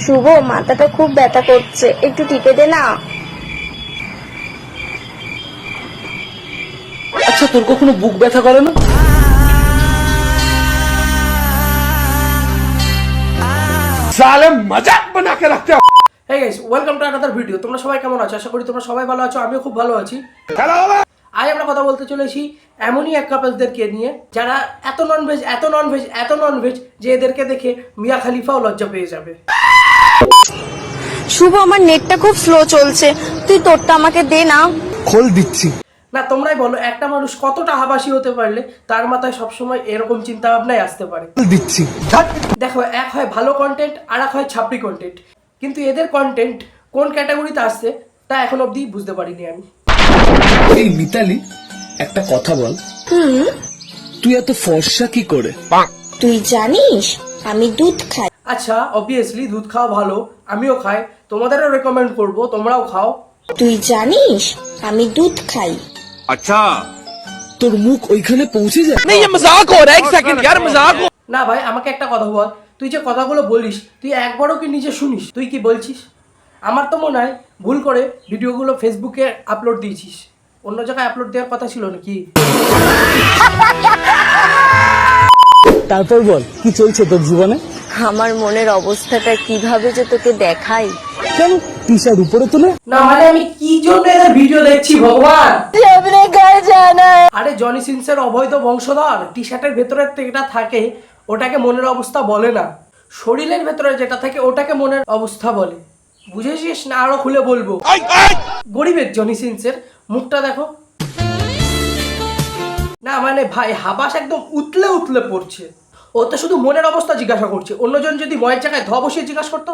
শুভ, মাথাটা খুব ব্যথা করছে, একটু টিপে দে না। আচ্ছা, তোর কখনো বুক ব্যথা করে না? সালে মজাক বানা কে রাখতে। Hey guys, welcome to another video. তোমরা সবাই কেমন আছো? আশা করি তোমরা সবাই ভালো আছো। আমিও খুব ভালো আছি। আজ আমরা কথা বলতে চলেছি এমনই এক কাপলদেরকে নিয়ে যারা এত ননভেজ যে এদেরকে দেখে মিয়া খালিফাও লজ্জা পেয়ে যাবে। শুভ, আমার নেটটা খুব স্লো চলছে, তুই তোরটা আমাকে দে না। খোল দিচ্ছি না, তোমরাই বলো একটা মানুষ কতটা হাবাসি হতে পারলে তার মাথায় সবসময় এরকম চিন্তা ভাবনাই আসতে পারে। দিচ্ছি। দেখো, এক হয় ভালো কন্টেন্ট আর এক হয় ছাপড়ি কন্টেন্ট, কিন্তু এদের কন্টেন্ট কোন ক্যাটাগরিতে আসছে তা এখন অবধি বুঝতে পারিনি আমি। এই মিতালি, একটা কথা বল, তুই এত ফর্সা কি করে? তুই জানিস আমি দুধ খাই। আচ্ছা, অবভিয়াসলি দুধ খাওয়া ভালো, আমিও খাই, তোমাদেরও রেকমেন্ড করব তোমরাও খাও। তুই জানিস আমি দুধ খাই। আচ্ছা, তোর মুখ ওইখানে পৌঁছে যায়? না ভাই, আমাকে একটা কথা বল, তুই যে কথাগুলো বলিস তুই একবারও কি নিজে শুনিস তুই কি বলছিস? আমার তো মনে হয় ভুল করে ভিডিওগুলো ফেসবুকে আপলোড দিয়েছিস, অন্য জায়গায় আপলোড দেওয়ার কথা ছিল নাকি? তারপর বল, কি চলছে তোর জীবনে? আমার মনের অবস্থাটা কিভাবে যে তোকে দেখাই। কেন টিশার উপরে তুলে? না মানে আমি কি জন্য এদের ভিডিও দেখছি ভগবান? আরে জনি সিনসের অবৈধ বংশধর টি শার্টের ভেতরে যেটা থাকে ওটাকে মনের অবস্থা বলে না, শরীরের ভেতরে যেটা থাকে ওটাকে মনের অবস্থা বলে, বুঝেছিস না? আরো খুলে বলবো, গরিবের জনি সিনসের মুখটা দেখো না, মানে ভাই হাবাস একদম উতলে উতলে পড়ছে। ও তো শুধু মনের অবস্থা জিজ্ঞাসা করছে, অন্যজন যদি ময়ের জায়গায় বসিয়ে জিজ্ঞাসা করতো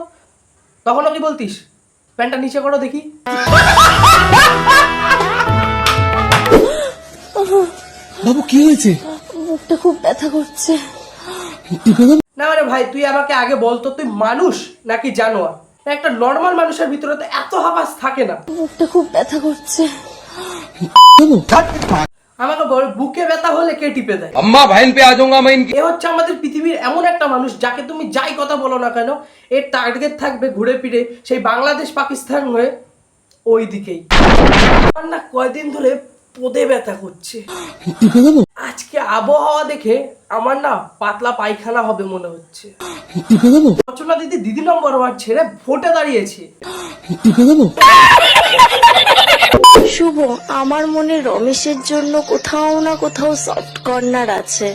তখনও কি বলতিস? প্যান্টটা নিচে করো দেখি। বাবু, কি হয়েছে? মুখটা খুব ব্যথা করছে। না মানে ভাই, তুই আমাকে আগে বলতো তুই মানুষ নাকি জানোয়ার? একটা নর্মাল মানুষের ভিতরে তো এত হাবাস থাকে না। মুখটা খুব ব্যথা করছে। আমাকে বল, বুকে ব্যথা হলে কে টিপে দেয়? আম্মা ভাইন পে আ যাऊंगा मैं इनकी। এ হচ্ছে আমাদের পৃথিবীর এমন একটা মানুষ যাকে তুমি যাই কথা বলো না কেন এর টার্গেট থাকবে ঘুরে ফিরে সেই বাংলাদেশ পাকিস্তান হয়ে ওই দিকেই। আমার না কয়দিন ধরে পোদে ব্যথা করছে, আজকে আবহাওয়া দেখে আমার না পাতলা পায়খানা হবে মনে হচ্ছে। রচনা দিদি নম্বর ওয়ার্ড ছেড়ে ভোটে দাঁড়িয়েছে। শুভ, আমার মনে রমেশের জন্য কোথাও না কোথাও সফট কর্নার আছে।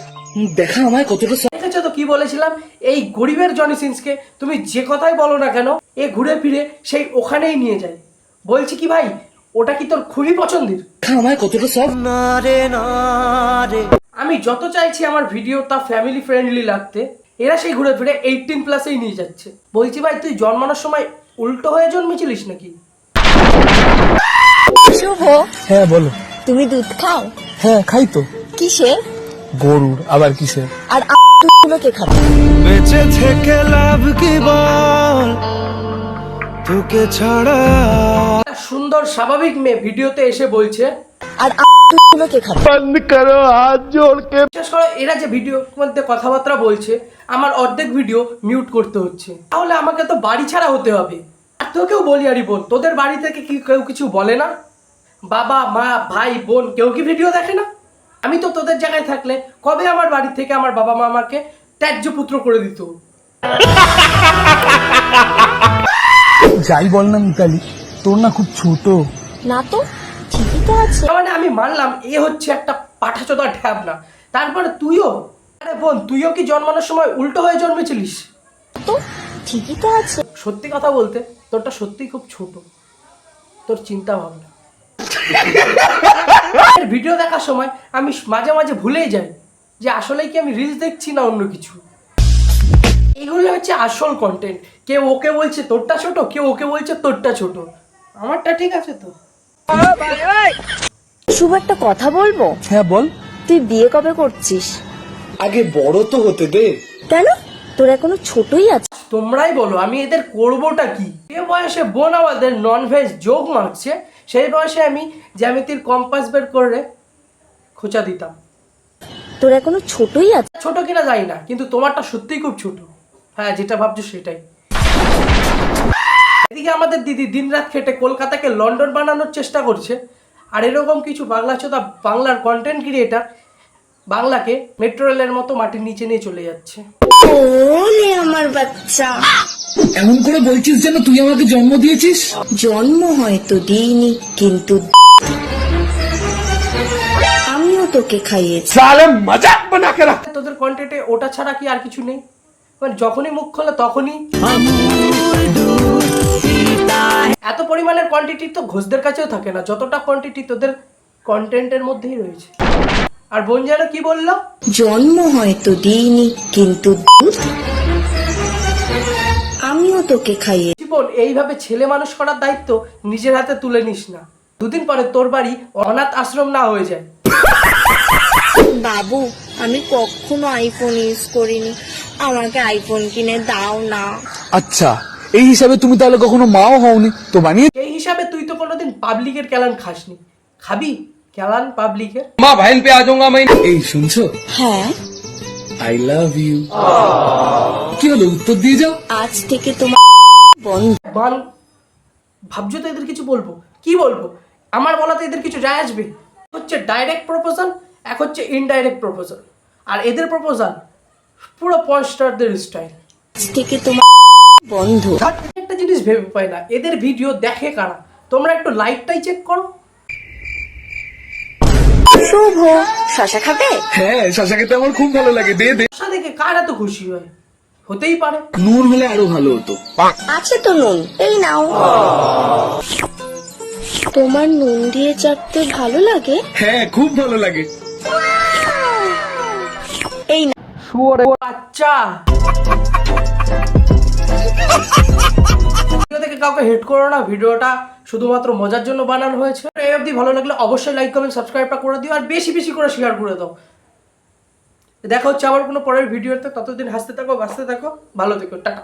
দেখা আমায় কতটা। দেখেছো তো কি বলেছিলাম, এই গরিবের জনি সিনসকে তুমি যে কথাই বলো না কেন এ ঘুরে ফিরে সেই ওখানেই নিয়ে যায়। বলছি কি ভাই, ওটা কি তোর খুবই পছন্দের? আমায় কতটা সব। আমি যত চাইছি আমার ভিডিওটা ফ্যামিলি ফ্রেন্ডলি লাগতে, এরা সেই ঘুরে ফিরে 18+ নিয়ে যাচ্ছে। বলছি ভাই, তুই জন্মানোর সময় উল্টো হয়ে জন্মেছিলিস নাকি? শুভ, হ্যাঁ বলো। তুমি দুধ খাও? হ্যাঁ খাই তো। কিসের? গরুর, আবার কিসের? আর দুধগুলো কে খাবে? বেঁচে থেকে লাভ কি বল, তোকে ছাড়া। একটা সুন্দর স্বাভাবিক মেয়ে ভিডিওতে এসে বলছে, আর দুধগুলো কে খাবে? বন্ধ করো হাত জোড় কে। বিশেষ করে এরা যে ভিডিওর মধ্যে কথাবার্তা বলছে আমার অর্ধেক ভিডিও মিউট করতে হচ্ছে, তাহলে আমাকে তো বাড়ি ছাড়া হতে হবে। আর তোকেও বলি আরি বোন, তোদের বাড়ি থেকে কি কেউ কিছু বলে না? বাবা মা ভাই বোন কেউ কি ভিডিও দেখে না? আমি তো তোদের জায়গায় থাকলে কবে আমার বাড়ি থেকে আমার বাবা মা আমাকে ত্যায্য পুত্র করে দিত। যাই বল না মিতালি, তোর না খুব ছোট। না তো, ঠিকই তো আছে। মানে আমি মানলাম এ হচ্ছে একটা পাঠাচোদা ঠ্যাব না, তারপরে তুইও, আরে বোন তুইও কি জন্মানোর সময় উল্টো হয়ে জন্মেছিলিস? তো ঠিকই তো আছে। সত্যি কথা বলতে তোরটা সত্যিই খুব ছোট, তোর চিন্তা ভাবনা। ভিডিও দেখার সময় আমি মাঝে মাঝে ভুলেই যাই যে আসলেই কি আমি রিলস দেখছি না অন্য কিছু। এগুলো হচ্ছে আসল কন্টেন্ট। কেউ ওকে বলছে তোরটা ছোট, কেউ ওকে বলছে তোরটা ছোট, আমারটা ঠিক আছে তো। শুভ, একটা কথা বলবো? হ্যাঁ বল। তুই বিয়ে কবে করছিস? আগে বড় তো হতে দে। কেন, তোর এখনো ছোটই আছে। তোমরাই বলো আমি এদের করবোটা কি? যে বয়সে বোন আমাদের ননভেজ যোগ মারছে সেই বয়সে আমি জ্যামিতির কম্পাস বের করে খোঁচা দিতাম। তোর এখনো ছোটই আছে। ছোট কিনা জানি না, কিন্তু তোমারটা সত্যিই খুব ছোট। হ্যাঁ, যেটা ভাবছো সেটাই। একদিকে আমাদের দিদি দিনরাত খেটে কলকাতাকে লন্ডন বানানোর চেষ্টা করছে, আর এরকম কিছু বাংলা চোদা বাংলার কন্টেন্ট ক্রিয়েটার বাংলাকে মেট্রো রেলের মতো মাটির নিচে নিয়ে চলে যাচ্ছে। ওলে আমার বাচ্চা, এমন করে বলছিস যেন তুই আমাকে জন্ম দিয়েছিস। জন্ম হয়তো দিইনি, কিন্তু আমিও তোকে খাইয়েছি। তোদের কন্টেন্টে ওটা ছাড়া কি আর কিছু নেই? মানে যখনই মুখ খোলে তখনই এত পরিমাণের কোয়ান্টিটি তো ঘোষদের কাছেও থাকে না, যতটা কোয়ান্টিটি তোদের কন্টেন্টের মধ্যেই রয়েছে। আর বোন যেন কি বললো, জন্ম হয়তো দিইনি, কিন্তু আমিও তোকে খাইয়েছি। জীবন এইভাবে ছেলে মানুষ করার দায়িত্ব নিজের হাতে তুলে নিস না, দুদিন পরে তোর বাড়ি অনাথ আশ্রম না হয়ে যায়। বাবু, আমি কখনো আইফোন ইউজ করিনি, আমাকে আইফোন কিনে দাও না। আচ্ছা, এই হিসাবে তুমি তাহলে কখনো মাও হওনি তো বানিয়ে। এই হিসাবে তুই তো কোনোদিন পাবলিকের কেলান খাসনি, খাবি কেলান পাবলিকের? এই শুনছো? হ্যাঁ, আই লাভ ইউ। কি হলো, উত্তর দিয়ে যাও। আজ থেকে তোমার বন্ধ। বান ভাবছো তো এদের কিছু বলবো? কি বলবো? আমার বলাতে এদের কিছু যায় আসবে? হচ্ছে ডাইরেক্ট প্রপোজাল, এক হচ্ছে ইনডাইরেক্ট প্রপোজাল, আর এদের প্রপোজাল পুরো পয়েন্টারদের স্টাইল। আজ থেকে তোমার বন্ধ। একটা জিনিস ভেবে পাই না, এদের ভিডিও দেখে কারা? তোমরা একটু লাইকটাই চেক করো। শুভ, শশা খাবে? হ্যাঁ, শশা খেতে আমার খুব ভালো লাগে, দে দে। আশা দেখে কার এত খুশি হয়? হতেই পারে। নুন হলে আরো ভালো হতো। আছে তো নুন, এই নাও। তোমার নুন দিয়ে চাটতে ভালো লাগে? হ্যাঁ, খুব ভালো লাগে। এই না। শুয়োরের বাচ্চা। ভিডিও থেকে কাউকে হেট করো না, ভিডিওটা শুধুমাত্র মজার জন্য বানানো হয়েছে। এই অবধি ভালো লাগলে অবশ্যই লাইক কমেন্ট সাবস্ক্রাইবটা করে দিও, আর বেশি বেশি করে শেয়ার করে দাও। দেখা হচ্ছে আবার কোনো পরের ভিডিওতে, ততদিন হাসতে থাকো, বাঁচতে থাকো, ভালো থেকো, টাটা।